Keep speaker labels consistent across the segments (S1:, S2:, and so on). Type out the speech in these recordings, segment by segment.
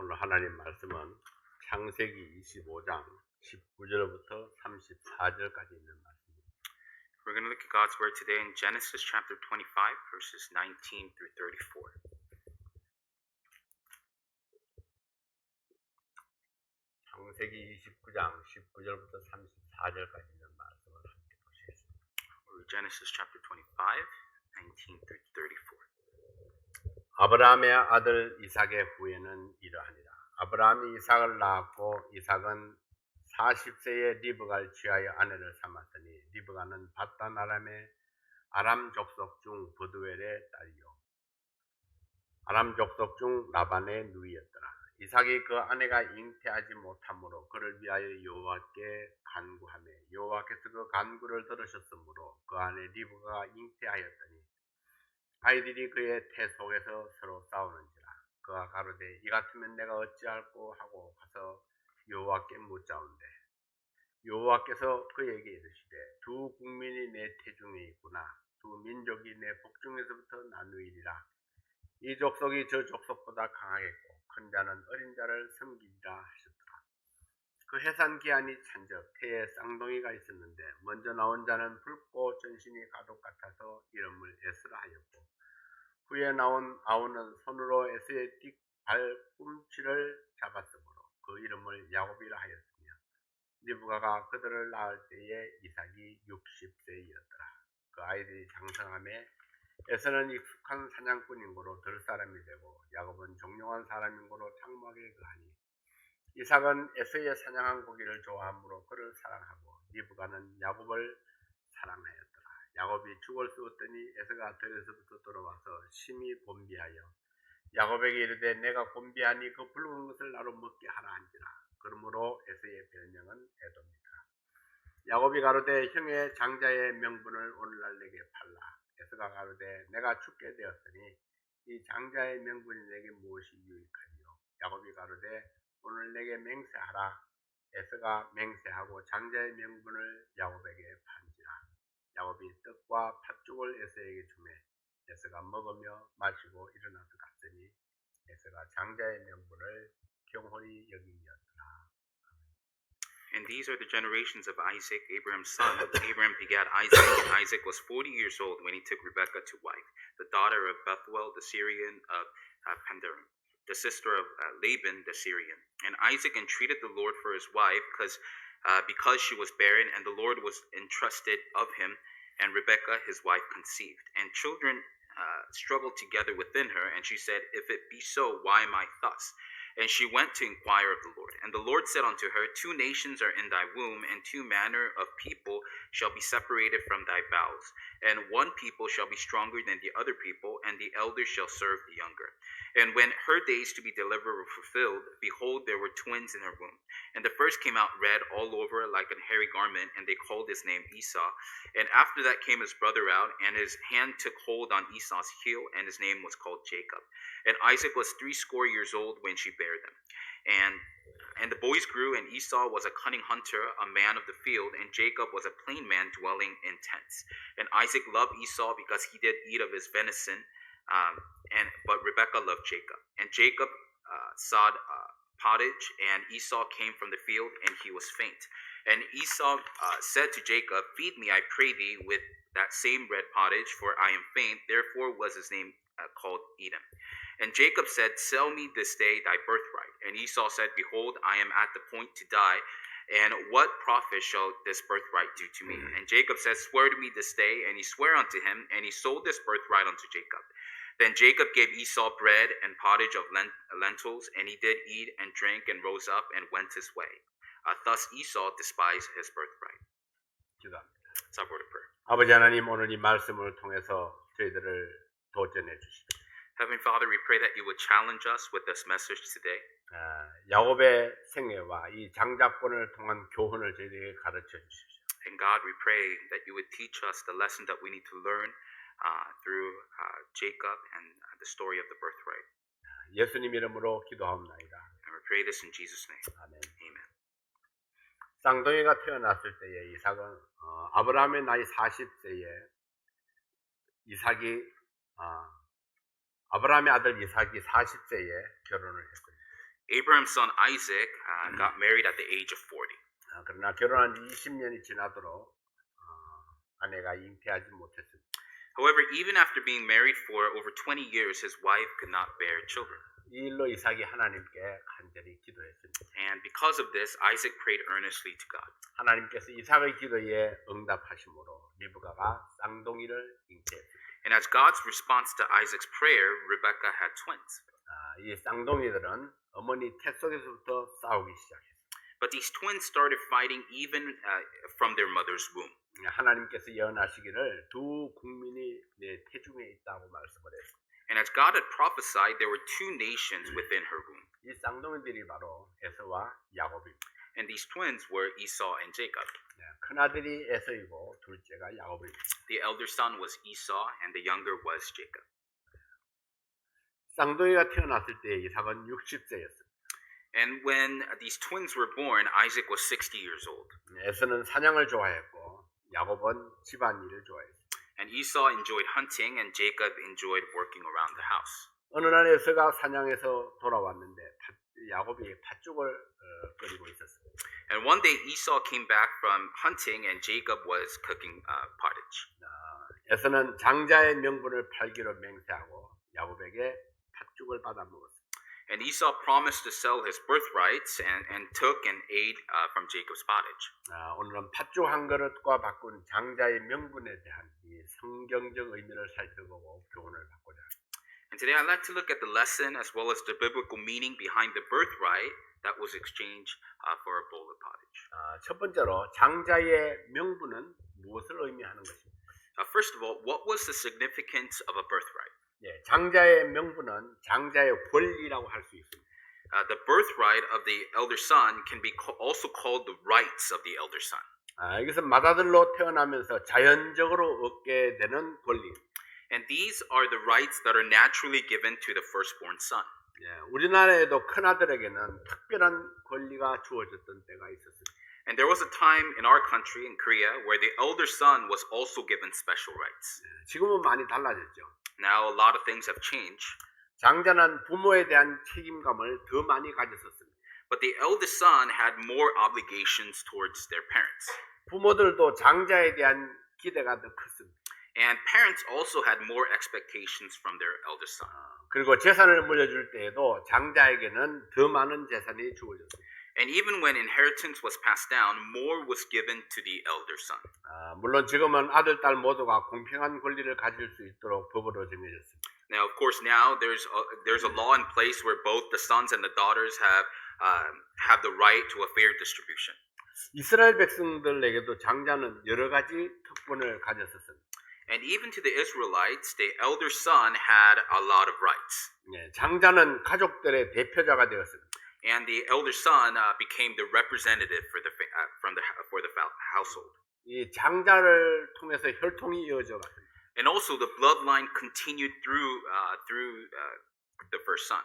S1: 오늘 하나님 말씀은 창세기 25장 19절부터 34절까지 있는 말씀입니다.
S2: We're going to look at God's word today in Genesis chapter 25, verses 19 through 34.
S1: 창세기 29장 19절부터 34절까지 있는 말씀을 함께 보시겠습니다.
S2: Genesis chapter 25, 19 through 34.
S1: 아브라함의 아들 이삭의 후예는 이러하니라. 아브라함이 이삭을 낳았고 이삭은 40세에 리브가를 취하여 아내를 삼았더니 리브가는 밧단 아람의 아람 족속 중 브두엘의 딸이요 아람 족속 중 라반의 누이였더라. 이삭이 그 아내가 잉태하지 못하므로 그를 위하여 여호와께 간구하며 여호와께서 그 간구를 들으셨으므로 그 아내 리브가가 잉태하였더니 아이들이 그의 태 속에서 서로 싸우는지라. 그가 가로되 이 같으면 내가 어찌할꼬 하고 가서 여호와께 묻자온대 여호와께서 그에게 이르시되 두 국민이 내 태중에 있구나. 두 민족이 내 복중에서부터 나누이리라. 이 족속이 저 족속보다 강하겠고 큰 자는 어린 자를 섬기리라 하셨더라. 그 해산 기한이 찬적 태에 쌍둥이가 있었는데 먼저 나온 자는 붉고 전신이 가독 같아서 이름을 에스라 하였고 후에 나온 아우는 손으로 에스의 뒷발꿈치를 잡았으므로 그 이름을 야곱이라 하였으며 리브가가 그들을 낳을 때에 이삭이 60세이었더라. 그 아이들이 장성함에 에서는 익숙한 사냥꾼인 고로 들 사람이 되고 야곱은 종용한 사람인 고로 장막에 거하니 이삭은 에서의 사냥한 고기를 좋아하므로 그를 사랑하고 리브가는 야곱을 사랑하였더라. 야곱이 죽을수었더니 에서가 들에서부터 돌아와서 심히 곤비하여 야곱에게 이르되 내가 곤비하니 그 붉은 것을 나로 먹게 하라 한지라. 그러므로 에서의 별명은 에돔이더라. 야곱이 가로되 형의 장자의 명분을 오늘날 내게 팔라. 에서가 가로되 내가 죽게 되었으니 이 장자의 명분이 내게 무엇이 유익하리요. 야곱이 가로되 오늘 내게 맹세하라. 에서가 맹세하고 장자의 명분을 야곱에게 판지라. 야곱이 떡과 팥죽을 에서에게 주매 에서가 먹으며 마시고 일어나서 갔더니 에서가 장자의 명분을 경홀히 여김이었더라.
S2: And these are the generations of Isaac, Abraham's son. Abraham begat Isaac, and Isaac was 40 years old when he took Rebekah to wife, the daughter of Bethuel the Syrian of Pandarim, the sister of Laban the Syrian. And Isaac entreated the Lord for his wife because she was barren, and the Lord was entrusted of him, and Rebekah his wife conceived. And children struggled together within her, and she said, If it be so, why am I thus? And she went to inquire of the Lord. And the Lord said unto her, Two nations are in thy womb, and two manner of people shall be separated from thy bowels. And one people shall be stronger than the other people, and the elder shall serve the younger. And when her days to be delivered were fulfilled, behold, there were twins in her womb. And the first came out red all over like an hairy garment, and they called his name Esau. And after that came his brother out, and his hand took hold on Esau's heel, and his name was called Jacob. And Isaac was 80 years old when she bare them. And the boys grew, and Esau was a cunning hunter, a man of the field, and Jacob was a plain man dwelling in tents. And Isaac loved Esau because he did eat of his venison, but Rebekah loved Jacob. And Jacob sawed pottage, and Esau came from the field, and he was faint. And Esau said to Jacob, Feed me, I pray thee, with that same red pottage, for I am faint. Therefore was his name called Edom. And Jacob said, Sell me this day thy birthright. And Esau said, Behold, I am at the point to die, and what profit shall this birthright do to me? And Jacob said, Swear to me this day. And he sware unto him, and he sold this birthright unto Jacob. Then Jacob gave Esau bread and pottage of lentils, and he did eat and drank, and rose up and went his way. Thus Esau despised his birthright.
S1: 기도합니다.
S2: Let's have a word of prayer.
S1: 아버지 하나님, 오늘 이 말씀을 통해서 저희들을 도전해 주시옵소서.
S2: Heavenly Father, we pray that you would challenge us with this message today.
S1: 야곱의 생애와 이 장자권을 통한 교훈을 저희들에게 가르쳐 주십시오.
S2: And God, we pray that you would teach us the lesson that we need to learn through Jacob and the story of the birthright.
S1: 예수님 이름으로 기도하옵나이다.
S2: And we pray this in Jesus' name.
S1: 아멘.
S2: Amen.
S1: 쌍둥이가 태어났을 때에 이삭은 아브라함의 나이 40세에 아브라함의 아들 이삭이 40세에 결혼을 했습니다.
S2: Abraham's son Isaac got married at the age of 40.
S1: 그러나 결혼한 지 20년이 지나도록 아내가 잉태하지 못했습니다.
S2: However, even after being married for over 20 years, his wife could not bear children.
S1: 이 일로 이삭이 하나님께 간절히 기도했습니다.
S2: And because of this, Isaac prayed earnestly to God.
S1: 하나님께서 이삭의 기도에 응답하심으로 리브가가 쌍둥이를 잉태했습니다.
S2: And as God's response to Isaac's prayer, Rebekah had twins.
S1: 이 쌍둥이들은 어머니 태 속에서부터 싸우기 시작했습니다.
S2: But these twins started fighting even from their mother's womb.
S1: 하나님께서 예언하시기를 두 국민이 내 태중에 있다고 말씀을 했습니다.
S2: And as God had prophesied, there were two nations within her womb.
S1: 이 쌍둥이들이 바로 에서와 야곱입니다.
S2: And these twins were Esau and Jacob.
S1: 큰아들이 에서이고 둘째가 야곱입니다.
S2: The elder son was Esau and the younger was Jacob.
S1: 쌍둥이가 태어났을 때 이삭은 60세였습니다.
S2: And when these twins were born, Isaac was 60 years old.
S1: 에서는 사냥을 좋아했고 야곱은 집안일을 좋아했습니다.
S2: And Esau enjoyed hunting and Jacob enjoyed working around the house.
S1: 어느 날 에서가 사냥해서 돌아왔는데 야곱이 팥죽을 끓이고 있었습니다.
S2: And one day Esau came back from hunting and Jacob was cooking pottage.
S1: 에서는 장자의 명분을 팔기로 맹세하고 야곱에게 팥죽을 받아 먹었습니다.
S2: And Esau promised to sell his birthrights and took and ate from Jacob's pottage.
S1: 오늘은 팥죽 한 그릇과 바꾼 장자의 명분에 대한 이 성경적 의미를 살펴보고 교훈을 받고자 합니다.
S2: And today I'd like to look at the lesson as well as the biblical meaning behind the birthright that was exchanged for a bowl of pottage.
S1: 첫 번째로 장자의 명분은 무엇을 의미하는 것입니까?
S2: First of all, what was the significance of a birthright?
S1: 장자의 명분은 장자의 권리라고 할 수 있습니다.
S2: The birthright of the elder son can be also called the rights of the elder son.
S1: 이것은 맏아들로 태어나면서 자연적으로 얻게 되는 권리.
S2: And these are the rights that are naturally given to the firstborn son.
S1: 우리나라에도 큰아들에게는 특별한 권리가 주어졌던 때가 있었습니다.
S2: And there was a time in our country, in Korea, where the elder son was also given special rights.
S1: 지금은 많이 달라졌죠.
S2: Now a lot of things have changed.
S1: 장자는 부모에 대한 책임감을 더 많이 가졌었습니다.
S2: But the eldest son had more obligations towards their parents.
S1: 부모들도 장자에 대한 기대가 더 컸습니다.
S2: And parents also had more expectations from their eldest son.
S1: 그리고 재산을 물려줄 때에도 장자에게는 더 많은 재산이 주어졌습니다.
S2: And even when inheritance was passed down, more was given to the elder son.
S1: 물론 지금은 아들, 딸 모두가 공평한 권리를 가질 수 있도록 법으로 정해졌습니다.
S2: Now, of course, now there's a law in place where both the sons and the daughters have the right to a fair distribution.
S1: 이스라엘 백성들에게도 장자는 여러 가지 특권을 가졌었습니다.
S2: And even to the Israelites, the elder son had a lot of rights.
S1: 장자는 가족들의 대표자가 되었습니다.
S2: And the elder son became the representative for the household.
S1: 이 장자를 통해서 혈통이 이어져 갔습니다.
S2: And also the bloodline continued through the first son.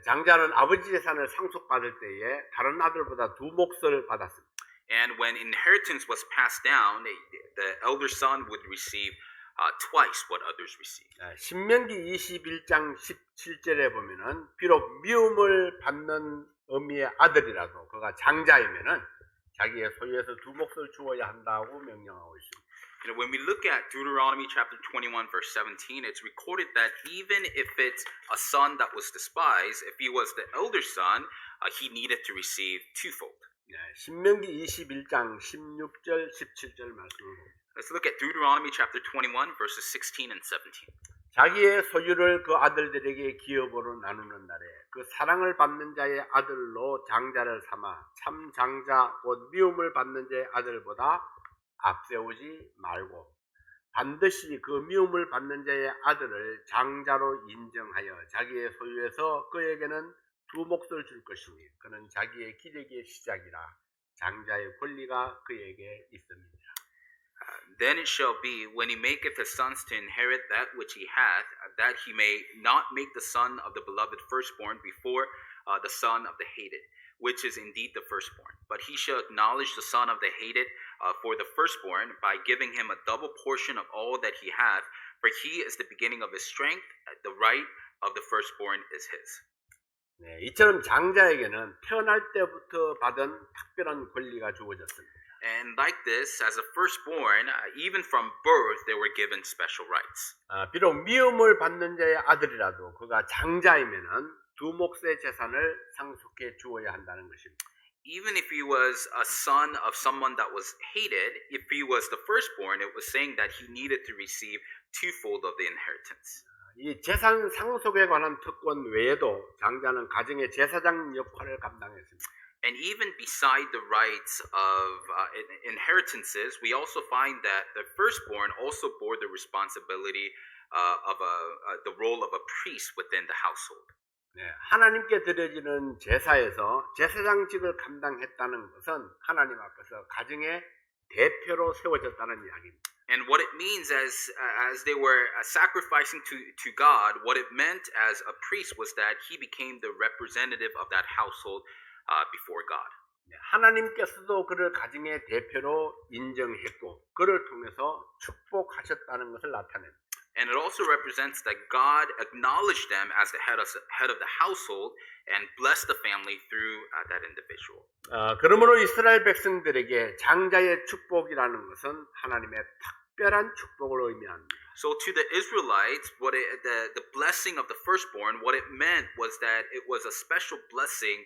S1: 장자는 아버지 재산을 상속받을 때에 다른 아들보다 두 몫을 받았습니다.
S2: And when inheritance was passed down, the elder son would receive twice what others received.
S1: 신명기 21장 17절에 보면은 비록 미움을 받는 의미의 아들이라도 그가 장자이면은 자기의 소유에서 두 몫을 주어야 한다고 명령하고 있습니다.
S2: You know, when we look at Deuteronomy chapter 21 verse 17, it's recorded that even if it's a son that was despised, if he was the elder son, he needed to receive twofold.
S1: 신명기 21장 16절 17절 말씀을 봅니다.
S2: Let's look at Deuteronomy chapter 21 verses 16 and 17.
S1: 자기의 소유를 그 아들들에게 기업으로 나누는 날에 그 사랑을 받는 자의 아들로 장자를 삼아 참 장자 곧 미움을 받는 자의 아들보다 앞세우지 말고 반드시 그 미움을 받는 자의 아들을 장자로 인정하여 자기의 소유에서 그에게는 두 몫을 줄 것이니 그는 자기의 기력의 시작이라 장자의 권리가 그에게 있습니다.
S2: Then it shall be, when he maketh his sons to inherit that which he hath, that he may not make the son of the beloved firstborn before the son of the hated, which is indeed the firstborn. But he shall acknowledge the son of the hated for the firstborn by giving him a double portion of all that he hath, for he is the beginning of his strength, the right of the firstborn is his.
S1: 네, 이처럼 장자에게는 태어날 때부터 받은 특별한 권리가 주어졌습니다.
S2: And like this, as a firstborn, even from birth, they were given special rights.
S1: 비록 미움을 받는 자의 아들이라도 그가 장자이면은 두 몫의 재산을 상속해 주어야 한다는 것입니다.
S2: Even if he was a son of someone that was hated, if he was the firstborn, it was saying that he needed to receive twofold of the inheritance.
S1: 이 재산 상속에 관한 특권 외에도 장자는 가정의 제사장 역할을 감당했습니다.
S2: And even beside the rights of inheritances, we also find that the firstborn also bore the responsibility of the role of a priest within the household.
S1: 네, 하나님께 드려지는 제사에서 제사장직을 감당했다는 것은 하나님 앞에서 가정의 대표로 세워졌다는 이야기입니다.
S2: And what it means as they were sacrificing to God, what it meant as a priest was that he became the representative of that household before God.
S1: 네, 하나님께서도 그를 가정의 대표로 인정했고 그를 통해서 축복하셨다는 것을 나타냅니다.
S2: And it also represents that God acknowledged them as the head of the household and blessed the family through that individual.
S1: 그러므로 이스라엘 백성들에게 장자의 축복이라는 것은 하나님의 특별한 축복을 의미합니다.
S2: So to the Israelites, the blessing of the firstborn, what it meant was that it was a special blessing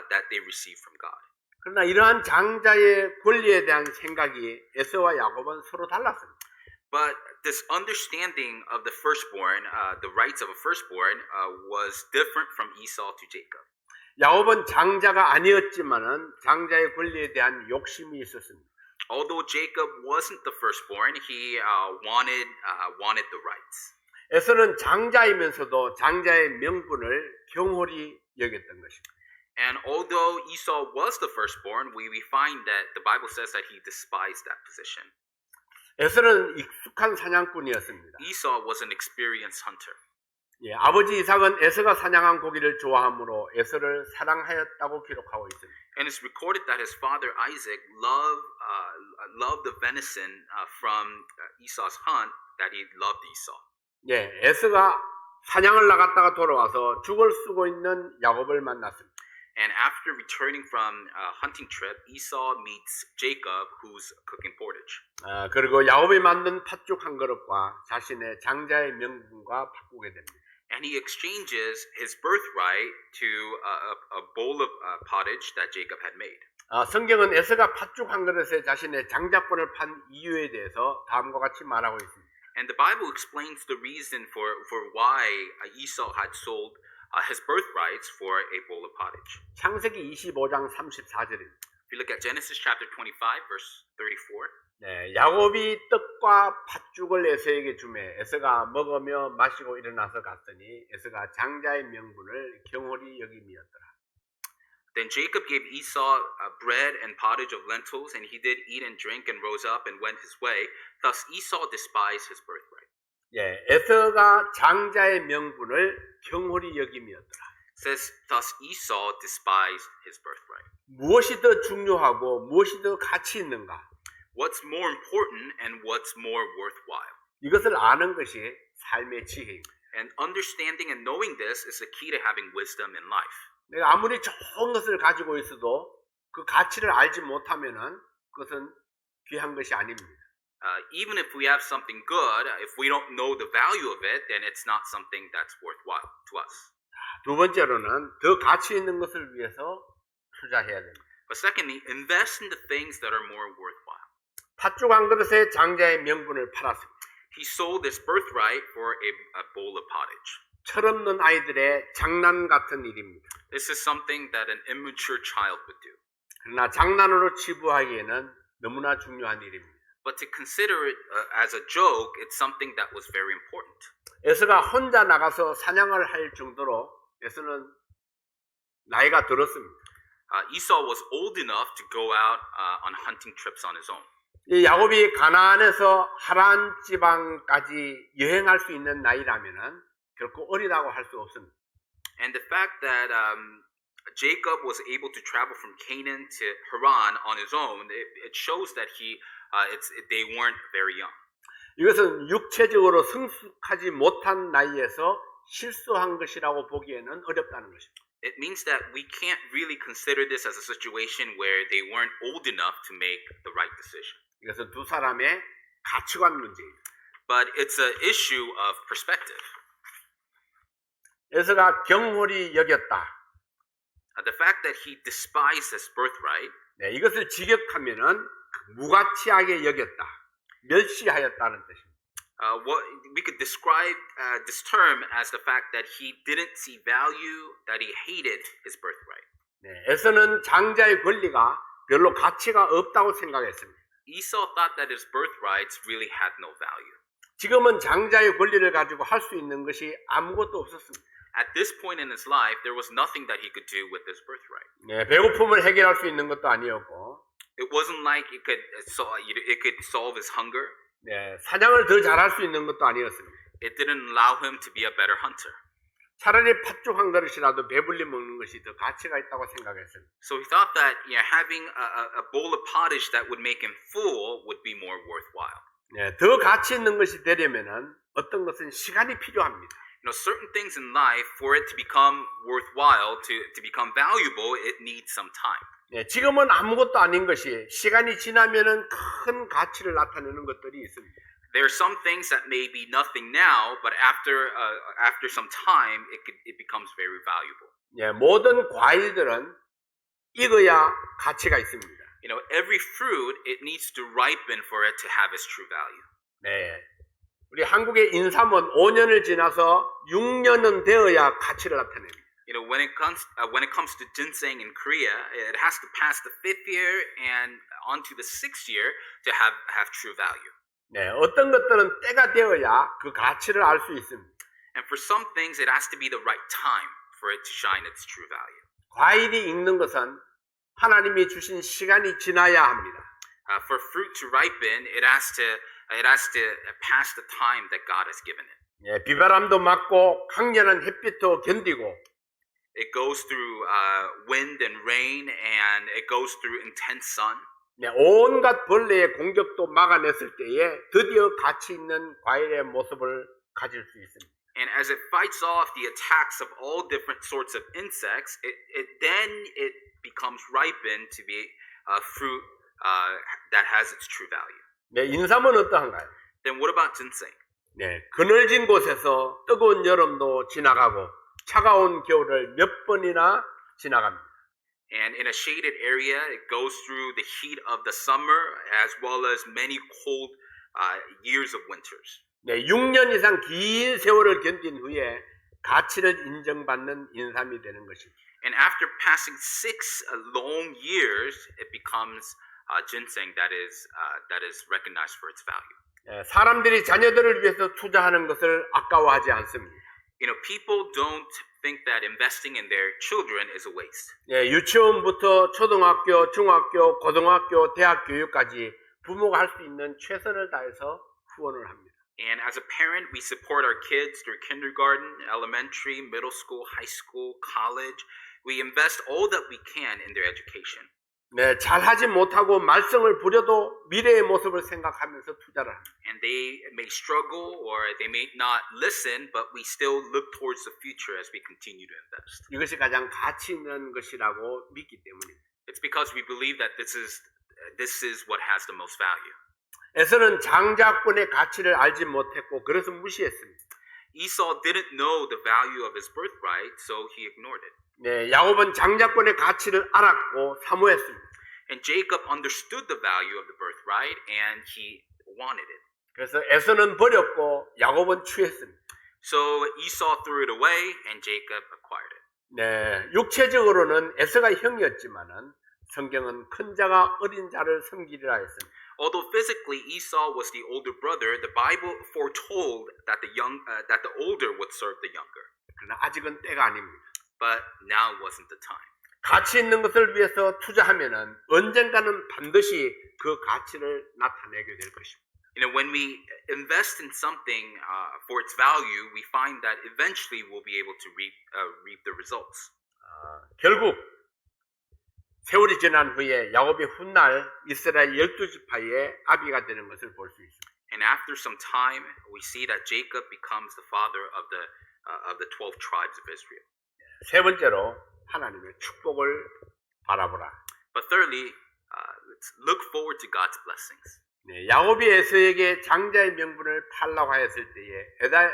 S2: that they received from God.
S1: 그러나 이러한 장자의 권리에 대한 생각이 에서와 야곱은 서로 달랐습니다.
S2: But this understanding of the firstborn, the rights of a firstborn, was different from Esau to Jacob.
S1: 야곱은 장자가 아니었지만은 장자의 권리에 대한 욕심이 있었습니다.
S2: Although Jacob wasn't the firstborn, he wanted the rights.
S1: 에서는 장자이면서도 장자의 명분을 경홀히 여겼던 것입니다.
S2: And although Esau was the firstborn, we find that the Bible says that he despised that position.
S1: 에서는 익숙한 사냥꾼이었습니다.
S2: Esau was an experienced hunter.
S1: 예, 아버지 이삭은 에서가 사냥한 고기를 좋아하므로 에서를 사랑하였다고 기록하고 있습니다.
S2: And it's recorded that his father Isaac loved the venison from Esau's hunt, that he loved Esau.
S1: 예, 에서가 사냥을 나갔다가 돌아와서 죽을 쓰고 있는 야곱을 만났습니다.
S2: And after returning from a hunting trip, Esau meets Jacob, who's cooking porridge.
S1: 그리고 야곱이 만든 팥죽 한 그릇과 자신의 장자의 명분과 바꾸게 됩니다.
S2: And he exchanges his birthright to a bowl of pottage that Jacob had made.
S1: 성경은 에서가 팥죽 한 그릇에 자신의 장자권을 판 이유에 대해서 다음과 같이 말하고 있습니다.
S2: And the Bible explains the reason for why Esau had sold his birthrights for a bowl of pottage.
S1: 창세기 25장 34절입니다.
S2: If you look at Genesis chapter 25, verse 34.
S1: 네, 야곱이 떡과 팥죽을 에서에게 주매 에서가 먹으며 마시고 일어나서 갔더니 에서가 장자의 명분을 경홀히 여김이었더라.
S2: Then Jacob gave Esau bread and pottage of lentils, and he did eat and drink and rose up and went his way. Thus Esau despised his birthright.
S1: 예, 에서가 장자의 명분을 경홀히 여김이었더라.
S2: It says, thus Esau despised his birthright.
S1: 무엇이 더 중요하고 무엇이 더 가치 있는가?
S2: What's more important and what's more worthwhile?
S1: 이것을 아는 것이 삶의 지혜입니다.
S2: And understanding and knowing this is the key to having wisdom in life.
S1: 내가 아무리 좋은 것을 가지고 있어도 그 가치를 알지 못하면은 그것은 귀한 것이 아닙니다.
S2: Even if we have something good, if we don't know the value of it, then it's not something that's worthwhile to us.
S1: 두 번째로는 더 가치 있는 것을 위해서 투자해야 됩니다.
S2: But secondly, invest in the things that are more worthwhile.
S1: 팥죽 한 그릇에 장자의 명분을 팔았습니다.
S2: He sold his birthright for a bowl of pottage.
S1: 철없는 아이들의 장난 같은 일입니다.
S2: This is something that an immature child would do.
S1: 그러나 장난으로 치부하기에는 너무나 중요한 일입니다.
S2: But to consider it as a joke, it's something that was very important.
S1: 에서가 혼자 나가서 사냥을 할 정도로 에서는 나이가 들었습니다.
S2: Esau was old enough to go out on hunting trips on his own.
S1: 이 야곱이 가나안에서 하란 지방까지 여행할 수 있는 나이라면은 결코 어리다고 할 수 없습니다.
S2: And the fact that Jacob was able to travel from Canaan to Haran on his own, it shows that they weren't very young.
S1: 이것은 육체적으로 성숙하지 못한 나이에서 실수한 것이라고 보기에는 어렵다는 것입니다.
S2: It means that we can't really consider this as a situation where they weren't old enough to make the right decision.
S1: 이것은 두 사람의 가치관 문제입니다.
S2: But it's an issue of perspective.
S1: 에서가 경홀히 여겼다.
S2: The fact that he despised his birthright,
S1: 네, 이것을 직역하면은 무가치하게 여겼다, 멸시하였다는 뜻입니다.
S2: what we could describe this term as the fact that he didn't see value, that he hated his birthright.
S1: 네, 에서는 장자의 권리가 별로 가치가 없다고 생각했습니다.
S2: Esau thought that his birthrights really had no value.
S1: 지금은 장자의 권리를 가지고 할 수 있는 것이 아무것도 없었습니다.
S2: At this point in his life, there was nothing that he could do with his birthright.
S1: 네, 배고픔을 해결할 수 있는 것도 아니었고,
S2: It wasn't like it could solve his hunger.
S1: 네, 사냥을 더 잘할 수 있는 것도 아니었습니다.
S2: It didn't allow him to be a better hunter.
S1: 차라리 팥죽 한 그릇이라도 배불리 먹는 것이 더 가치가 있다고 생각했습니다.
S2: So he thought that having a bowl of pottage that would make him full would be more worthwhile.
S1: 네, 더 가치 있는 것이 되려면은 어떤 것은 시간이 필요합니다.
S2: Certain things in life, for it to become worthwhile, to become valuable, it needs some time.
S1: 네, 지금은 아무것도 아닌 것이 시간이 지나면은 큰 가치를 나타내는 것들이 있습니다.
S2: There are some things that may be nothing now, but after some time, it becomes very valuable.
S1: 네, 모든 과일들은 익어야 가치가 있습니다.
S2: Every fruit, it needs to ripen for it to have its true value.
S1: 네, 우리 한국의 인삼은 5년을 지나서 6년은 되어야 가치를 나타냅니다.
S2: When it comes to ginseng in Korea, it has to pass the 5th year and onto the 6th year to have true value.
S1: 네, 어떤 것들은 때가 되어야 그 가치를 알 수 있습니다.
S2: And for some things, it has to be the right time for it to shine its true value.
S1: 과일이 익는 것은 하나님이 주신 시간이 지나야 합니다.
S2: For fruit to ripen, it has to pass the time that God has given it.
S1: 예, 비바람도 맞고 강렬한 햇빛도 견디고
S2: It goes through wind and rain, and it goes through intense sun.
S1: 네, 온갖 벌레의 공격도 막아냈을 때에 드디어 가치 있는 과일의 모습을 가질 수 있습니다.
S2: And as it fights off the attacks of all different sorts of insects, it becomes ripened to be a fruit that has its true value.
S1: 네, 인삼은 어떠한가요?
S2: Then what about ginseng?
S1: 네, 그늘진 곳에서 뜨거운 여름도 지나가고 차가운 겨울을 몇 번이나 지나갑니다.
S2: And in a shaded area, it goes through the heat of the summer as well as many cold years of winters.
S1: 네, 6년 이상 긴 세월을 견딘 후에 가치를 인정받는 인삼이 되는 것입니다.
S2: And after passing 6 long years, it becomes ginseng that is recognized for its value.
S1: 네, 사람들이 자녀들을 위해서 투자하는 것을 아까워하지 않습니다.
S2: People don't think that investing in their children is a waste.
S1: 네, 유치원부터 초등학교, 중학교, 고등학교, 대학 교육까지 부모가 할 수 있는 최선을 다해서 후원을 합니다.
S2: And as a parent, we support our kids through kindergarten, elementary, middle school, high school, college. We invest all that we can in their education.
S1: 네, 잘하지 못하고 말썽을 부려도 미래의 모습을 생각하면서 투자를 합니다.
S2: And they may struggle or they may not listen, but we still look towards the future as we continue to invest.
S1: 이것이 가장 가치 있는 것이라고 믿기 때문입니다.
S2: It's because we believe that this is what has the most value.
S1: 에서는 장자권의 가치를 알지 못했고 그래서 무시했습니다.
S2: Esau didn't know the value of his birthright, so he ignored it.
S1: 네, 야곱은 장자권의 가치를 알았고 사모했습니다.
S2: And Jacob understood the value of the birthright and he wanted it.
S1: 그래서 에서는 버렸고 야곱은 취했습니다.
S2: So Esau threw it away and Jacob acquired it.
S1: 네, 육체적으로는 에서가 형이었지만은 성경은 큰 자가 어린 자를 섬기리라 했습니다.
S2: Although physically Esau was the older brother, the Bible foretold that the older would serve the younger.
S1: 그러나 아직은 때가 아닙니다.
S2: But now wasn't the time.
S1: 가치 있는 것을 위해서 투자하면은 언젠가는 반드시 그 가치를 나타내게 될 것입니다.
S2: When we invest in something for its value, we find that eventually we'll be able to reap the results.
S1: 결국 세월이 지난 후에 야곱이 훗날 이스라엘 12지파의 아비가 되는 것을 볼 수 있습니다.
S2: And after some time, we see that Jacob becomes the father of the 12 tribes of Israel.
S1: 세 번째로 하나님의 축복을 바라보라.
S2: But thirdly, let's look forward to God's blessings.
S1: 네, 야곱이 에서에게 장자의 명분을 팔라고 하였을 때에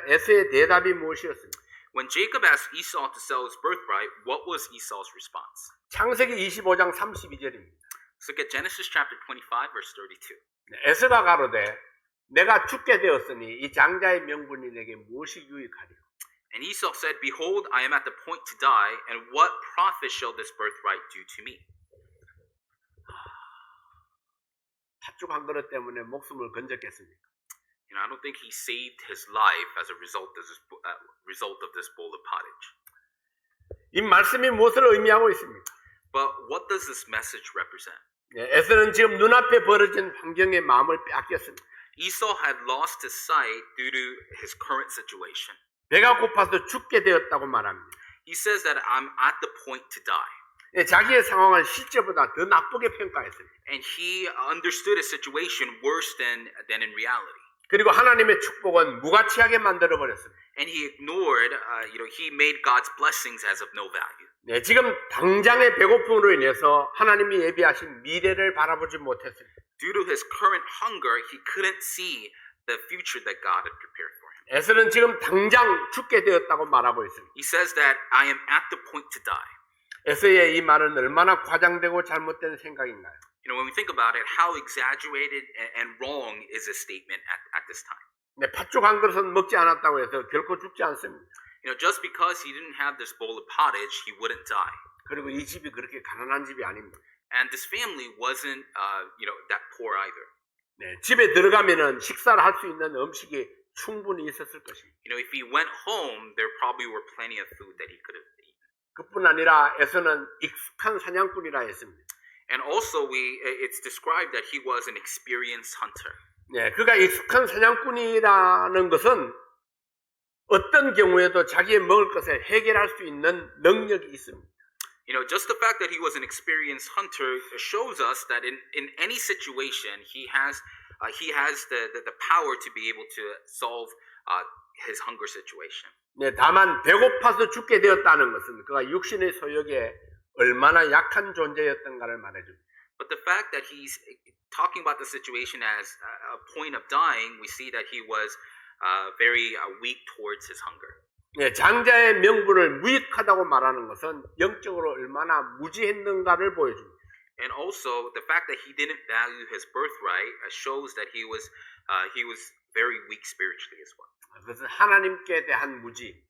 S1: 에서의 대답이 무엇이었습니까?
S2: When Jacob asked Esau to sell his birthright, what was Esau's response?
S1: 창세기 25장 32절입니다.
S2: Let's look at Genesis chapter 25, verse 32.
S1: 에서가 가로되 내가 죽게 되었으니 이 장자의 명분이 내게 무엇이 유익하리요?
S2: And Esau said, Behold, I am at the point to die, and what profit shall this birthright do to me?
S1: 팥죽 한 그릇 때문에 목숨을 건졌겠습니까?
S2: You know, I don't think he saved his life as a result of this bowl of pottage.
S1: 이 말씀이 무엇을 의미하고 있습니까?
S2: But what does this message represent?
S1: 에서는 지금 눈앞에 벌어진 환경에 마음을 빼앗겼습니다.
S2: Esau had lost his sight due to his current situation.
S1: 배가 고파서 죽게 되었다고 말합니다.
S2: He says that I'm at the point to die.
S1: 자기의 상황을 실제보다 더 나쁘게 평가했습니다.
S2: And he understood his situation worse than in reality.
S1: 그리고 하나님의 축복은 무가치하게 만들어 버렸습니다.
S2: And he ignored, he made God's blessings as of no value.
S1: 네, 지금 당장의 배고픔으로 인해서 하나님이 예비하신 미래를 바라보지 못했습니다.
S2: Due to his current hunger, he couldn't see the future that God had prepared for him.
S1: 에서는 지금 당장 죽게 되었다고 말하고 있습니다.
S2: He says that I am at the point to die.
S1: 에서의 이 말은 얼마나 과장되고 잘못된 생각인가요?
S2: You know, when we think about it, how exaggerated and wrong is this statement at this time?
S1: 네, 팥죽 한 그릇은 먹지 않았다고 해서 결코 죽지 않습니다.
S2: You know, just because he didn't have this bowl of pottage, he wouldn't die.
S1: 그리고 이 집이 그렇게 가난한 집이 아닙니다.
S2: And this family wasn't, that poor either.
S1: 네, 집에 들어가면은 식사를 할 수 있는 음식이 충분히 있었을 것입니다.
S2: You know, if he went home, there probably were plenty of food that he could have eaten.
S1: 그뿐 아니라 에서는 익숙한 사냥꾼이라 했습니다.
S2: And also, it's described that he was an experienced hunter.
S1: 네, 그가 익숙한 사냥꾼이라는 것은 어떤 경우에도 자기의 먹을 것을 해결할 수 있는 능력이 있습니다.
S2: You know, just the fact that he was an experienced hunter shows us that in any situation, he has the power to be able to solve his hunger situation.
S1: 네, 다만 배고파서 죽게 되었다는 것은 그가 육신의 소욕에 얼마나 약한 존재였던가를 말해줍니다.
S2: But the fact that he's talking about the situation as a point of dying, we see that he was very weak towards his hunger.
S1: 네, 장자의 명분을 무익하다고 말하는 것은 영적으로 얼마나 무지했는가를 보여줍니다.
S2: And also, the fact that he didn't value his birthright shows that he was very weak spiritually as well.
S1: 그것은 하나님께 대한 무지,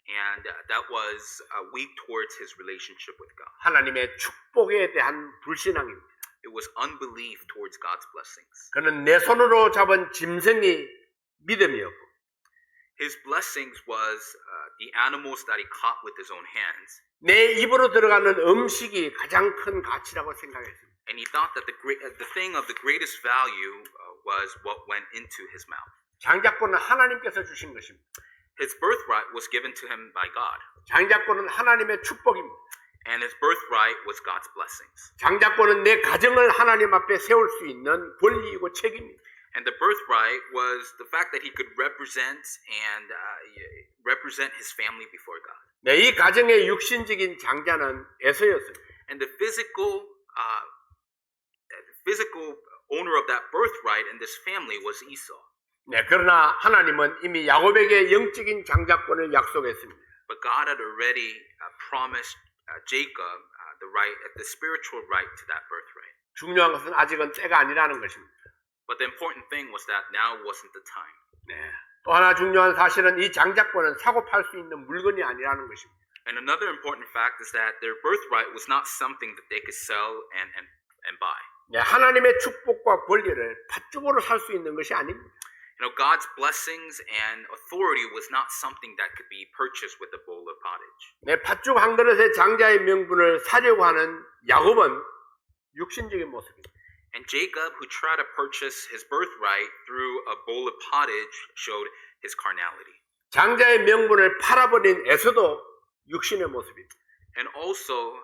S2: And that was weak towards his relationship with God.
S1: 하나님의 축복에 대한 불신앙입니다.
S2: It was unbelief towards God's blessings.
S1: 그는 내 손으로 잡은 짐승이 믿음이었고,
S2: His blessings was the animals that he caught with his own hands.
S1: 내 입으로 들어가는 음식이 가장 큰 가치라고 생각했습니다.
S2: And he thought that the thing of the greatest value was what went into his mouth.
S1: 장자권은 하나님께서 주신 것입니다.
S2: His birthright was given to him by God.
S1: 장자권은 하나님의 축복입니다.
S2: And his birthright was God's blessings.
S1: 장자권은 내 가정을 하나님 앞에 세울 수 있는 권리이고 책임입니다.
S2: And the birthright was the fact that he could represent his family before God.
S1: 네, 이 가정의 육신적인 장자는 에서였습니다.
S2: And the physical owner of that birthright in this family was Esau.
S1: 네, 그러나 하나님은 이미 야곱에게 영적인 장자권을 약속했습니다.
S2: But God had already promised Jacob the spiritual right to that birthright.
S1: 중요한 것은 아직은 때가 아니라는 것입니다.
S2: But the important thing was that now wasn't the time.
S1: 네. 또 하나 중요한 사실은 이 장자권은 사고 팔 수 있는 물건이 아니라는 것입니다.
S2: And another important fact is that their birthright was not something that they could sell and buy.
S1: 네, 하나님의 축복과 권리를 팥죽으로 살 수 있는 것이 아닙니다.
S2: You know, God's blessings and authority was not something that could be purchased with a bowl of pottage.
S1: 네, 팥죽 한 그릇의 장자의 명분을 사려고 하는 야곱은 육신적인 모습입니다.
S2: And Jacob, who tried to purchase his birthright through a bowl of pottage, showed his carnality.
S1: 장자의 명분을 팔아버린 에서도 육신의 모습입니다.
S2: And also,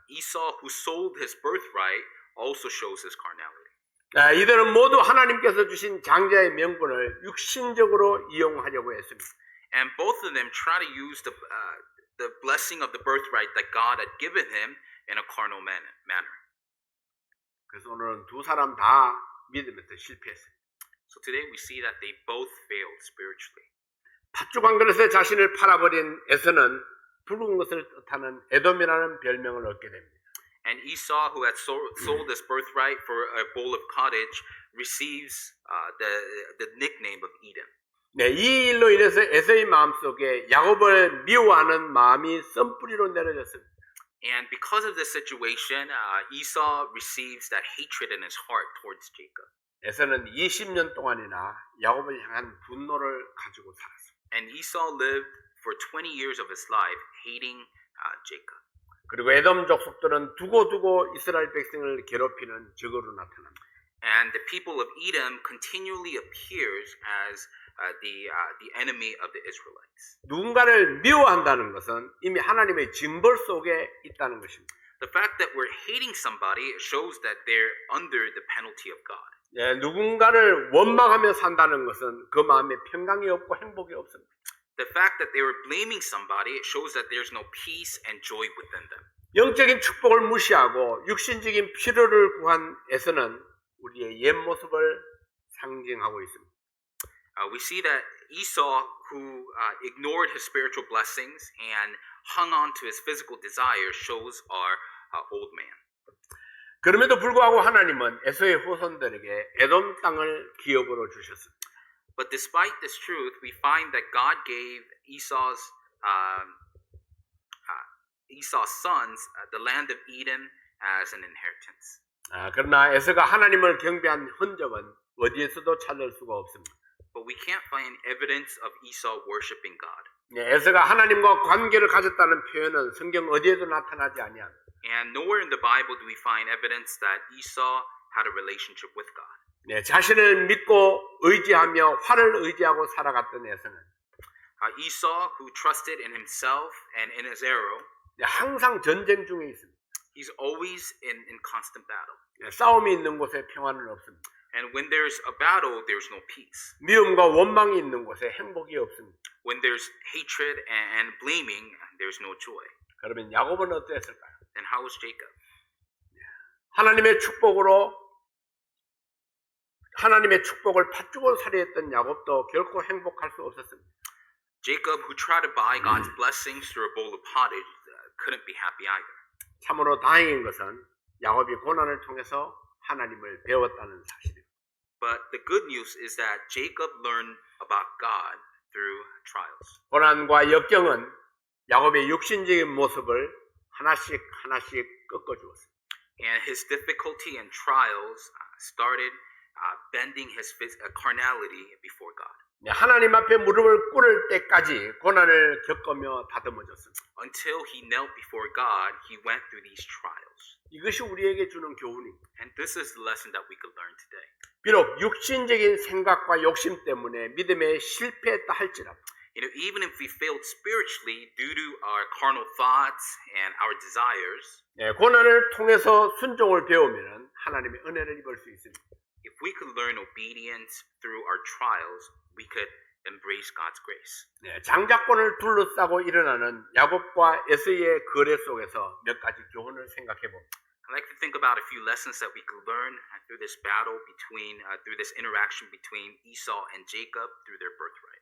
S2: Esau, who sold his birthright, also shows his carnality.
S1: 이들은 모두 하나님께서 주신 장자의 명분을 육신적으로 이용하려고 했습니다.
S2: And both of them try to use the blessing of the birthright that God had given him in a carnal manner.
S1: 그래서 오늘은 두 사람 다 믿음에서 실패했어요.
S2: So today we see that they both failed spiritually.
S1: 팥죽 한 그릇에 자신을 팔아버린 에서는 붉은 것을 뜻하는 에돔이라는 별명을 얻게 됩니다.
S2: And Esau, who had sold his birthright for a bowl of cottage, receives the nickname of Edom.
S1: 네, 이 일로 인해서 에서의 마음속에 야곱을 미워하는 마음이 썬뿌리로 내려졌습니다.
S2: And because of this situation, Esau receives that hatred in his heart towards Jacob.
S1: 에서는 20년 동안이나 야곱을 향한 분노를 가지고 살았습니다.
S2: And Esau lived for 20 years of his life hating Jacob.
S1: 그리고 에돔 족속들은 두고두고 이스라엘 백성을 괴롭히는 적으로 나타납니다.
S2: And the people of Edom continually appears as the enemy of the Israelites.
S1: 누군가를 미워한다는 것은 이미 하나님의 징벌 속에 있다는 것입니다.
S2: The fact that we're hating somebody shows that they're under the penalty of God.
S1: 예, 누군가를 원망하며 산다는 것은 그 마음에 평강이 없고 행복이 없습니다.
S2: The fact that they were blaming somebody shows that there's no peace and joy within them.
S1: 영적인 축복을 무시하고 육신적인 필요를 구한 에서는 우리의 옛 모습을 상징하고 있습니다.
S2: We see that Esau, who ignored his spiritual blessings and hung on to his physical desires, shows our old man.
S1: 그럼에도 불구하고 하나님은 에서의 후손들에게 에돔 땅을 기업으로 주셨습니다.
S2: But despite this truth, we find that God gave Esau's sons the land of Edom as an inheritance.
S1: 그러나 에서가 하나님을 경배한 흔적은 어디에서도 찾을 수가 없습니다.
S2: But we can't find evidence of Esau worshiping God.
S1: 에서가 하나님과 관계를 가졌다는 표현은 성경 어디에도 나타나지 아니합니다.
S2: And nowhere in the Bible do we find evidence that Esau had a relationship with God.
S1: 자신을 믿고 의지하며 활을 의지하고 살아갔던 에서는
S2: Esau, who trusted in himself and in his arrow,
S1: 항상 전쟁 중에 있습니다.
S2: he's always in constant battle.
S1: 싸움이 있는 곳에 평안은 없습니다.
S2: And when there's a battle, there's no peace.
S1: 미움과 원망이 있는 곳에 행복이 없습니다.
S2: When there's hatred and blaming, there's no joy.
S1: 그러면 야곱은 어땠을까요?
S2: Then how was Jacob?
S1: 하나님의 축복을 팥죽을 살해했던 야곱도 결코 행복할 수 없었습니다.
S2: Jacob, who tried to buy God's blessings through a bowl of pottage, couldn't be happy either.
S1: 참으로 다행인 것은 야곱이 고난을 통해서 하나님을 배웠다는 사실입니다.
S2: But the good news is that Jacob learned about God through trials.
S1: 고난과 역경은 야곱의 육신적인 모습을 하나씩 꺾어주었습니다.
S2: And his difficulty and trials started bending his carnality before God.
S1: 하나님 앞에 무릎을 꿇을 때까지 고난을 겪으며 다듬어졌습니다.
S2: Until he knelt before God, he went through these trials.
S1: 이것이 우리에게 주는 교훈입니다.
S2: And this is the lesson that we could learn today.
S1: 비록 육신적인 생각과 욕심 때문에 믿음에 실패했다 할지라도
S2: Even if we failed spiritually due to our carnal thoughts and our desires,
S1: 고난을 통해서 순종을 배우면 하나님의 은혜를 입을 수 있습니다.
S2: if we could learn obedience through our trials, we could embrace God's grace.
S1: 장자권을 둘러싸고 일어나는 야곱과 에서의 거래 속에서 몇 가지 교훈을 생각해 봅니다.
S2: I'd like to think about a few lessons that we could learn through this battle through this interaction between Esau and Jacob through their birthright.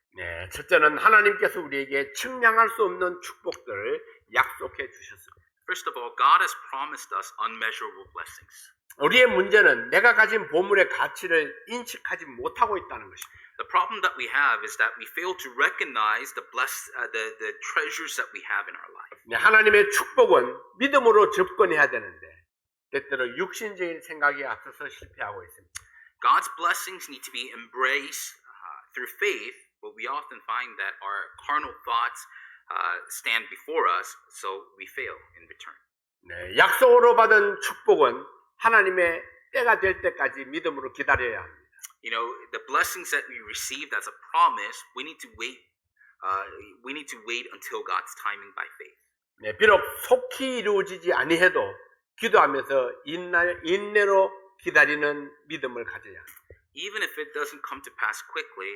S1: 첫째는 하나님께서 우리에게 측량할 수 없는 축복들을 약속해 주셨습니다.
S2: First of all, God has promised us unmeasurable blessings.
S1: 우리의 문제는 내가 가진 보물의 가치를 인식하지 못하고 있다는 것입니다.
S2: The problem that we have is that we fail to recognize the treasures that we have in our life.
S1: 하나님의 축복은 믿음으로 접근해야 되는데 때때로 육신적인 생각이 앞서서 실패하고 있습니다.
S2: God's blessings need to be embraced through faith, but we often find that our carnal thoughts stand before us, so we fail in return.
S1: 약속으로 받은 축복은 하나님의 때가 될 때까지 믿음으로 기다려야 합니다.
S2: The blessings that we received as a promise, we need to wait. We need to wait until God's timing by faith.
S1: 비록 속히 이루어지지 아니해도 기도하면서 인내로 기다리는 믿음을 가져야 합니다.
S2: Even if it doesn't come to pass quickly,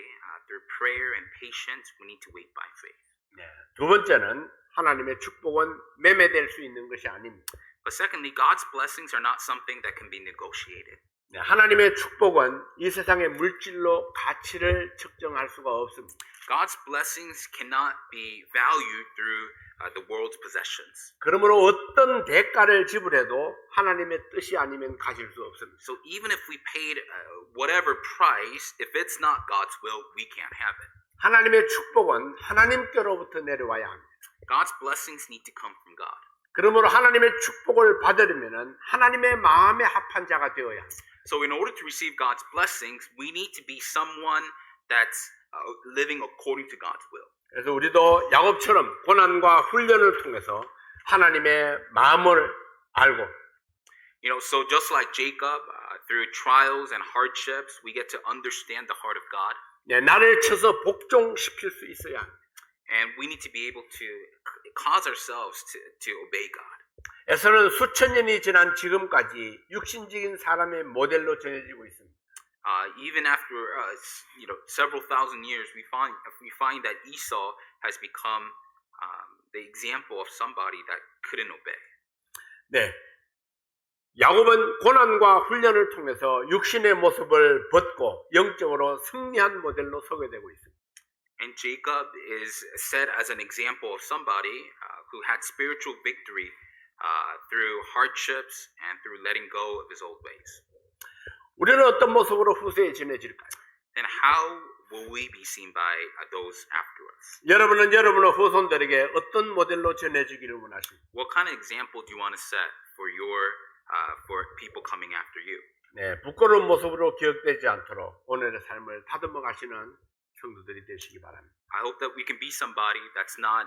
S2: through prayer and patience, we need to wait by faith.
S1: 두 번째는 하나님의 축복은 매매될 수 있는 것이 아닙니다.
S2: But secondly, God's blessings are not something that can be negotiated.
S1: 네, 하나님의 축복은 이 세상의 물질로 가치를 측정할 수가 없습니다.
S2: God's blessings cannot be valued through the world's possessions.
S1: 그러므로 어떤 대가를 지불해도 하나님의 뜻이 아니면 가질 수 없습니다.
S2: So even if we paid whatever price, if it's not God's will, we can't have it.
S1: 하나님의 축복은 하나님께로부터 내려와야 합니다.
S2: God's blessings need to come from God.
S1: 그러므로 하나님의 축복을 받으려면 하나님의 마음에 합한 자가 되어야 합니다.
S2: So in order to receive God's blessings, we need to be someone that's living according to God's will.
S1: 그래서 우리도 야곱처럼 고난과 훈련을 통해서 하나님의 마음을 알고
S2: You know, so just like Jacob, through trials and hardships, we get to understand the heart of God.
S1: 네, 나를 쳐서 복종시킬 수 있어야 합니다.
S2: And we need to be able to cause ourselves to obey God.
S1: 에서는 수천 년이 지난 지금까지 육신적인 사람의 모델로 전해지고 있습니다.
S2: Even after several thousand years, we find that Esau has become the example of somebody that couldn't obey.
S1: 네, 야곱은 고난과 훈련을 통해서 육신의 모습을 벗고 영적으로 승리한 모델로 서게 되고 있습니다.
S2: And Jacob is set as an example of somebody who had spiritual victory through hardships and through letting go of his old ways.
S1: 우리는 어떤 모습으로 후세에 전해질까요?
S2: Then how will we be seen by those after us?
S1: 여러분은 여러분의 후손들에게 어떤 모델로 전해지기를 원하십니까?
S2: What kind of example do you want to set for people coming after you?
S1: 네, 부끄러운 모습으로 기억되지 않도록 오늘의 삶을 다듬어 가시는 성도들이 되시기 바랍니다.
S2: I hope that we can be somebody that's not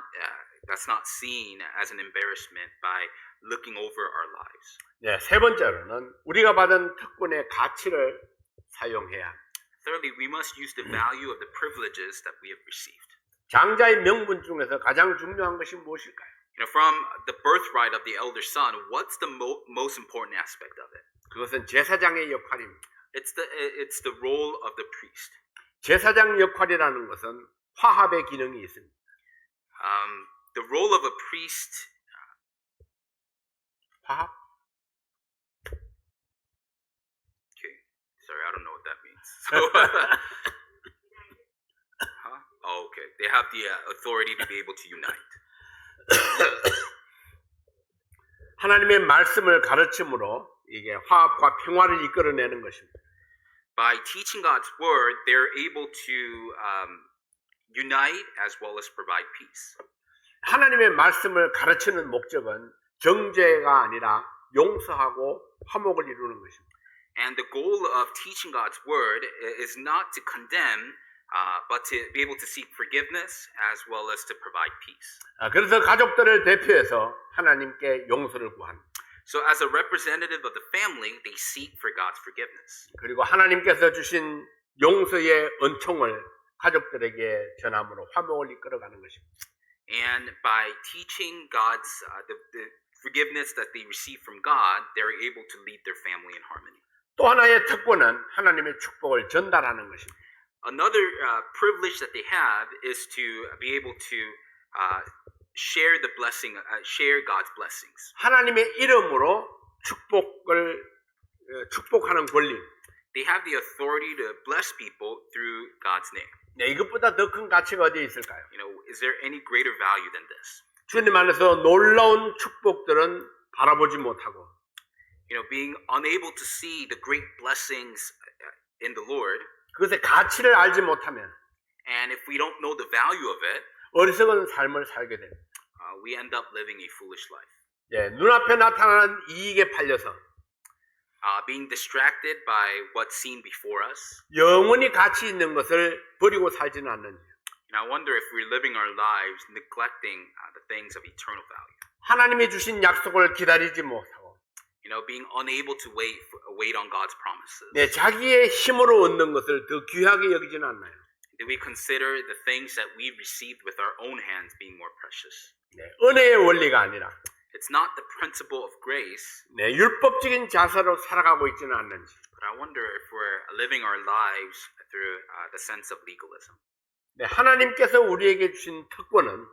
S2: seen as an embarrassment by looking over our lives.
S1: 네, 세 번째로는 우리가 받은 특권의 가치를 사용해야 합니다.
S2: Thirdly, we must use the value of the privileges that we have received.
S1: 장자의 명분 중에서 가장 중요한 것이 무엇일까요?
S2: You know, from the birthright of the elder son, what's the most important aspect of it?
S1: 그것은 제사장의 역할입니다.
S2: It's the role of the priest.
S1: 제사장 역할이라는 것은 화합의 기능이 있습니다.
S2: The role of a priest.
S1: 화합?
S2: Okay, sorry, I don't know what that means. Huh? Oh, okay. They have the authority to be able to unite.
S1: 하나님의 말씀을 가르침으로 이게 화합과 평화를 이끌어내는 것입니다.
S2: By teaching God's word, they're able to unite as well as provide peace.
S1: 하나님의 말씀을 가르치는 목적은 정죄가 아니라 용서하고 화목을 이루는 것입니다.
S2: And the goal of teaching God's word is not to condemn, but to be able to seek forgiveness as well as to provide peace.
S1: 그래서 가족들을 대표해서 하나님께 용서를 구합니다.
S2: So as a representative of the family, they seek for God's forgiveness.
S1: 그리고 하나님께서 주신 용서의 은총을 가족들에게 전함으로 화목을 이끌어가는 것입니다.
S2: And by teaching God's the forgiveness that they receive from God, they're able to lead their family in harmony.
S1: 또 하나의 특권은 하나님의 축복을 전달하는 것입니다.
S2: Another privilege that they have is to be able to share the blessing, share God's blessings.
S1: 하나님의 이름으로 축복하는 권리.
S2: They have the authority to bless people through God's name.
S1: 네, 이것보다 더 큰 가치가 어디에 있을까요?
S2: You know, is there any greater value than this?
S1: 주님 안에서 놀라운 축복들은 바라보지 못하고
S2: You know, being unable to see the great blessings in the Lord,
S1: 그것의 가치를 알지 못하면
S2: and if we don't know the value of it,
S1: 어리석은 삶을 살게 됩니다.
S2: we end up living a foolish life.
S1: 예, 눈앞에 나타나는 이익에 팔려서
S2: Being distracted by what's seen before us.
S1: 영원히 가치 있는 것을 버리고 살지는 않는지.
S2: And I wonder if we're living our lives neglecting the things of eternal value.
S1: 하나님이 주신 약속을 기다리지 못하고
S2: You know, being unable to wait on God's promises.
S1: 네, 자기의 힘으로 얻는 것을 더 귀하게 여기지는 않나요?
S2: Do we consider the things that we received with our own hands being more precious?
S1: 네, 은혜의 원리가 아니라
S2: It's not the principle of grace,
S1: 네, 율법적인 자세로 살아가고 있지는 않는지.
S2: but I wonder if we're living our lives through the sense of legalism.
S1: 네, 하나님께서 우리에게 주신 특권은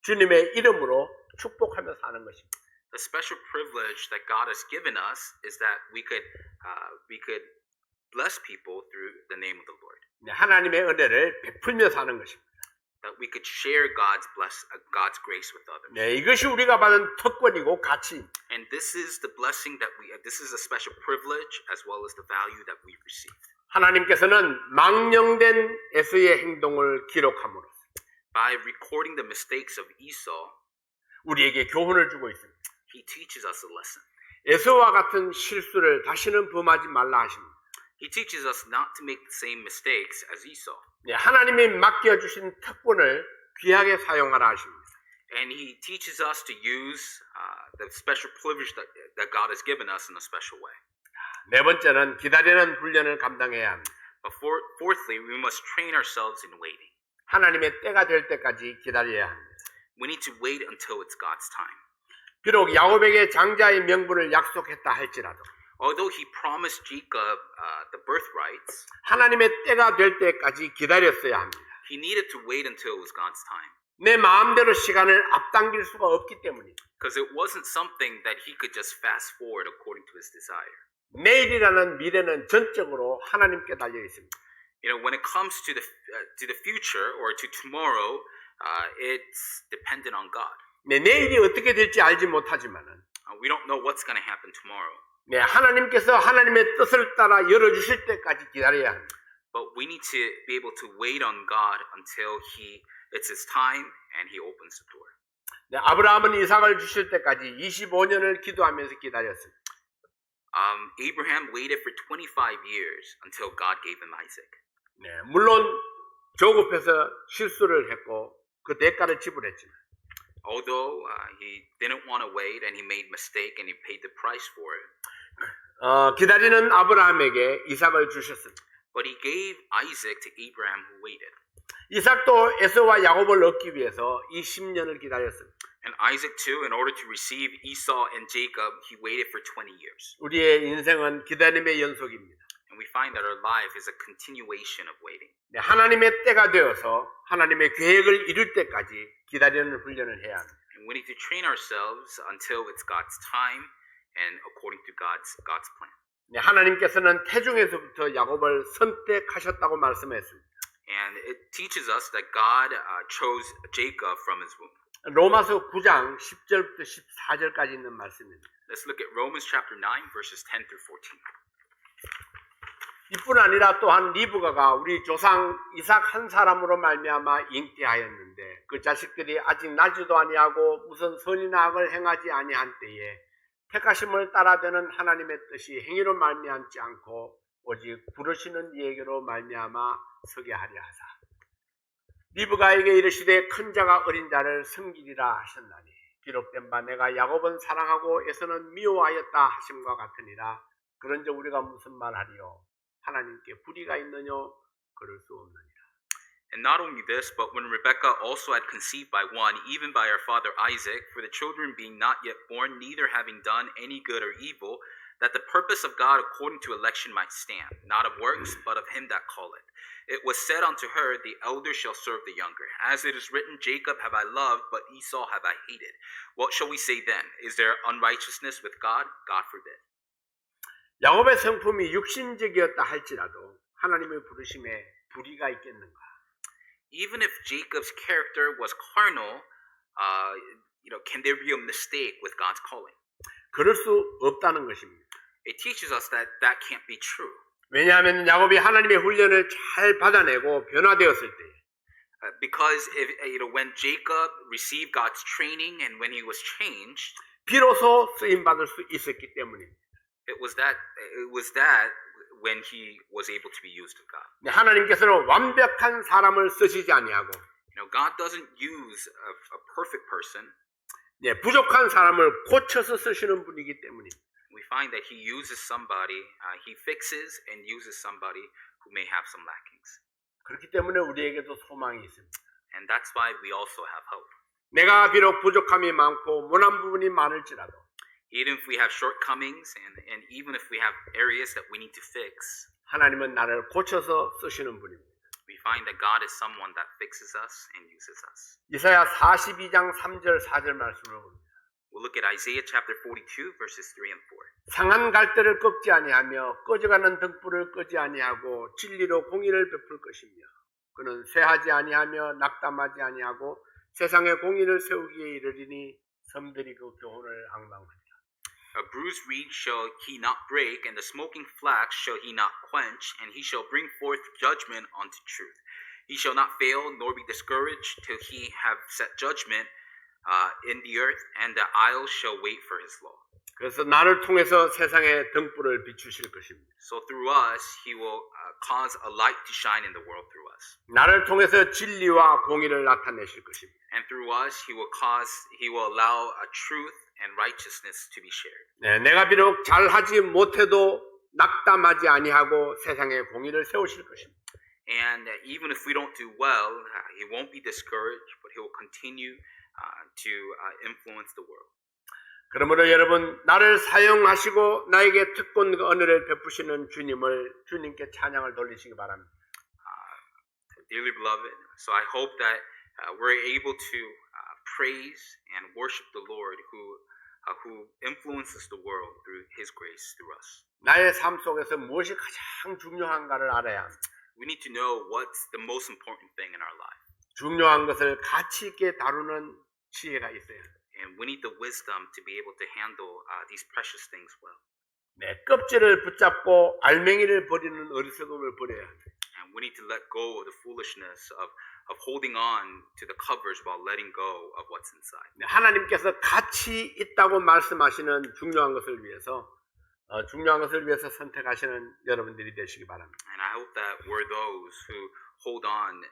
S1: 주님의 이름으로 축복하며 사는 것입니다.
S2: The special privilege that God has given us is that we could bless people through the name of the Lord.
S1: 네, 하나님의 은혜를 베풀며 사는 것입니다.
S2: That we could share God's grace with others.
S1: 네, 이것이 우리가 받은 특권이고 가치.
S2: And this is the blessing this is a special privilege as well as the value that we've received.
S1: 하나님께서는 망령된 에서의 행동을 기록함으로써
S2: By recording the mistakes of Esau,
S1: 우리에게 교훈을 주고 있습니다.
S2: He teaches us a lesson.
S1: 에서와 같은 실수를 다시는 범하지 말라 하십니다.
S2: He teaches us not to make the same mistakes as Esau.
S1: 네, 하나님이 맡겨주신 특권을 귀하게 사용하라 하십니다.
S2: And he teaches us to use the special privilege that God has given us in a special way.
S1: 네 번째는 기다리는 훈련을 감당해야 합니다.
S2: But fourthly, we must train ourselves in waiting.
S1: 하나님의 때가 될 때까지 기다려야 합니다.
S2: We need to wait until it's God's time.
S1: 비록 야곱에게 장자의 명분을 약속했다 할지라도
S2: Although he promised Jacob the birthrights,
S1: 하나님의 때가 될 때까지 기다렸어야 합니다.
S2: he needed to wait until it was God's time.
S1: 내 마음대로 시간을 앞당길 수가 없기 때문입니다.
S2: Because it wasn't something that he could just fast forward according to his desire.
S1: 내일이라는 미래는 전적으로 하나님께 달려 있습니다.
S2: You know, when it comes to the future or to tomorrow, it's dependent on God.
S1: 네, 내일이 어떻게 될지 알지 못하지만은
S2: We don't know what's going to happen tomorrow.
S1: 네, 하나님께서 하나님의 뜻을 따라 열어주실 때까지 기다려야 합니다.
S2: But we need to be able to wait on God until it's his time and he opens the door.
S1: 네, 아브라함은 이삭을 주실 때까지 25년을 기도하면서 기다렸습니다.
S2: Abraham waited for 25 years until God gave him Isaac.
S1: 네, 물론 조급해서 실수를 했고 그 대가를 지불했지만
S2: Although he didn't want to wait and he made mistake and he paid the price for it.
S1: 기다리는 아브라함에게 이삭을 주셨습니다.
S2: But he gave Isaac to Abraham who waited.
S1: 이삭도 에서와 야곱을 얻기 위해서 이 10년을 기다렸습니다.
S2: And Isaac too, in order to receive Esau and Jacob, he waited for 20 years.
S1: 우리의 인생은 기다림의 연속입니다.
S2: And we find that our life is a continuation of waiting.
S1: 네, 하나님의 때가 되어서 하나님의 계획을 이룰 때까지 기다리는 훈련을 해야 합니다.
S2: And we need to train ourselves until it's God's time and according to God's plan.
S1: 네, 하나님께서는 태중에서부터 야곱을 선택하셨다고 말씀했습니다.
S2: And it teaches us that God chose Jacob from his womb.
S1: 로마서 9장 10절부터 14절까지 있는 말씀입니다.
S2: Let's look at Romans chapter 9 verses 10 through 14.
S1: 이뿐 아니라 또한 리브가가 우리 조상 이삭 한 사람으로 말미암아 잉태하였는데 그 자식들이 아직 나지도 아니하고 무슨 선이나 악을 행하지 아니한 때에 택하심을 따라되는 하나님의 뜻이 행위로 말미암지 않고 오직 부르시는 이에게로 말미암아 서게 하려 하사 리브가에게 이르시되 큰 자가 어린 자를 섬기리라 하셨나니 기록된 바 내가 야곱은 사랑하고 에서는 미워하였다 하심과 같으니라. 그런즉 우리가 무슨 말하리요 하나님께 불의가 있느뇨 그럴 수 없느니라.
S2: And not only this, but when Rebekah also had conceived by one, even by our father Isaac, for the children being not yet born, neither having done any good or evil, that the purpose of God according to election might stand, not of works, but of him that calleth. It was said unto her, the elder shall serve the younger. As it is written, Jacob have I loved, but Esau have I hated. What shall we say then? Is there unrighteousness with God? God forbid.
S1: 야곱의 성품이 육신적이었다 할지라도 하나님의 부르심에 불의가 있겠는가?
S2: Even if Jacob's character was carnal, can there be a mistake with God's calling?
S1: 그럴 수 없다는 것입니다.
S2: It teaches us that that can't be true.
S1: 왜냐하면 야곱이 하나님의 훈련을 잘 받아내고 변화되었을 때
S2: Because when Jacob received God's training and when he was changed,
S1: 비로소 쓰임 받을 수 있었기 때문입니다.
S2: it was that when he was able to be used of God.
S1: 하나님께서는 완벽한 사람을 쓰시지 아니하고
S2: God doesn't use a perfect person.
S1: 부족한 사람을 고쳐서 쓰시는 분이기 때문입니다.
S2: We find that he uses somebody, he fixes and uses somebody who may have some lackings.
S1: 그렇기 때문에 우리에게도 소망이 있습니다.
S2: And that's why we also have hope.
S1: 내가 비록 부족함이 많고 모난 부분이 많을지라도
S2: Even if we have shortcomings and even if we have areas that we need to fix,
S1: 하나님은 나를 고쳐서 쓰시는 분입니다.
S2: we find that God is someone that fixes us and uses us.
S1: 이사야 42장 3절 4절 말씀을 봅니다.
S2: We'll look at Isaiah chapter 42, verses 3 and 4.
S1: 상한 갈대를 꺾지 아니하며 꺼져가는 등불을 끄지 아니하고 진리로 공의를 베풀 것이며 그는 쇠하지 아니하며 낙담하지 아니하고 세상에 공의를 세우기에 이르리니 섬들이 그 교훈을 앙망하리라.
S2: A bruised reed shall he not break, and the smoking flax shall he not quench, and he shall bring forth judgment unto truth. He shall not fail nor be discouraged till he have set judgment in the earth, and the isles shall wait for his law.
S1: 그래서 나를 통해서 세상에 등불을 비추실 것입니다.
S2: So through us, he will cause a light to shine in the world through us.
S1: 나를 통해서 진리와 공의를 나타내실 것입니다.
S2: And through us, he will allow a truth and righteousness to be shared.
S1: 네, 내가 비록 잘하지 못해도 낙담하지 아니하고 세상에 공의를 세우실 것입니다.
S2: And even if we don't do well, he won't be discouraged, but he will continue to influence the world.
S1: 그러므로 여러분 나를 사용하시고 나에게 특권 은혜를 베푸시는 주님께 찬양을 돌리시기 바랍니다.
S2: Dearly beloved, so I hope that we're able to praise and worship the Lord who influences the world through His grace through us.
S1: 나의 삶 속에서 무엇이 가장 중요한가를 알아야 합니다.
S2: We need to know what's the most important thing in our life.
S1: 중요한 것을 가치 있게 다루는 지혜가 있어야 합니다.
S2: And we need the wisdom to be able to handle these precious things well.
S1: 네, 껍질을 붙잡고 알맹이를 버리는 어리석음을 버려야 합니다.
S2: And we need to let go of the foolishness of holding on to the covers while letting go of what's inside.
S1: 네, 하나님께서 가치 있다고 말씀하시는 중요한 것을 위해서 선택하시는 여러분들이 되시기 바랍니다.
S2: And I hope that we're those who hold on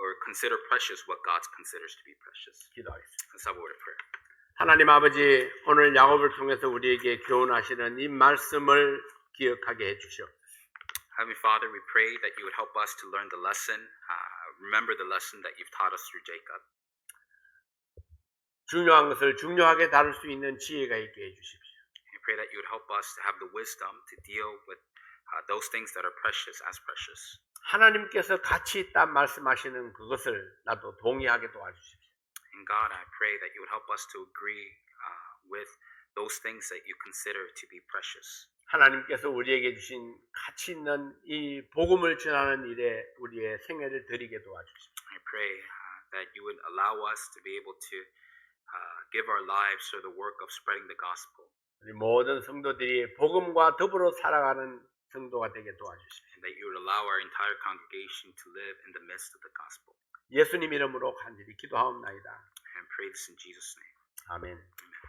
S2: or consider precious what God considers to be precious.
S1: 기도하겠습니다.
S2: Let's have a word of prayer.
S1: 하나님 아버지, 오늘 야곱을 통해서 우리에게 교훈하시는 이 말씀을 기억하게 해주시옵소서.
S2: Heavenly Father, we pray that you would help us to learn the lesson, remember the lesson that you've taught us through Jacob.
S1: 중요한 것을 중요하게 다룰 수 있는 지혜가 있게 해주십시오.
S2: I pray that you would help us to have the wisdom to deal with those things that are precious as precious.
S1: 하나님께서 가치 있다 말씀하시는 그것을 나도 동의하게 도와주십시오.
S2: And God, I pray that you would help us to agree with those things that you consider to be precious.
S1: 하나님께서 우리에게 주신 가치 있는 이 복음을 전하는 일에 우리의 생애를 드리게 도와주십시오.
S2: I pray that you would allow us to be able to give our lives for the work of spreading the gospel.
S1: 우리 모든 성도들이 복음과 더불어 살아가는 성도가 되게 도와주십시오.
S2: And that you would allow our entire congregation to live in the midst of the gospel.
S1: 예수님 이름으로 간절히 기도하옵나이다.
S2: And pray this in Jesus' name.
S1: 아멘.
S2: Amen.